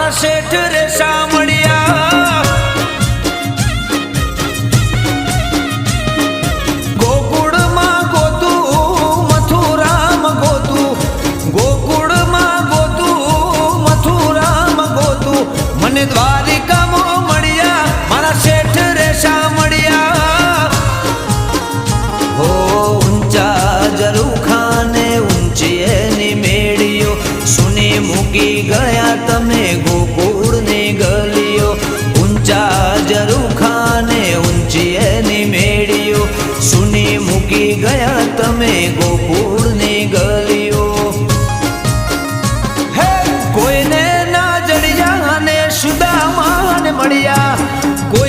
મારા શેઠ રે સામળિયા ગોકુળમાં ગોતું મથુરામ ગોતું ગોકુળમાં ગોતું મથુરામ ગોતું મને દ્વારિકામાં મળ્યા મારા શેઠ રે સામળિયા હો ઊંચા ઝરૂખાને ઊંચી એની મેળીઓ સુની મૂકી ગયા તમે ગોકુળની ગલીઓ ઊંચા ઝરૂખાને ઊંચી એની મેળીઓ સુની મૂકી ગયા તમે ગોકુળ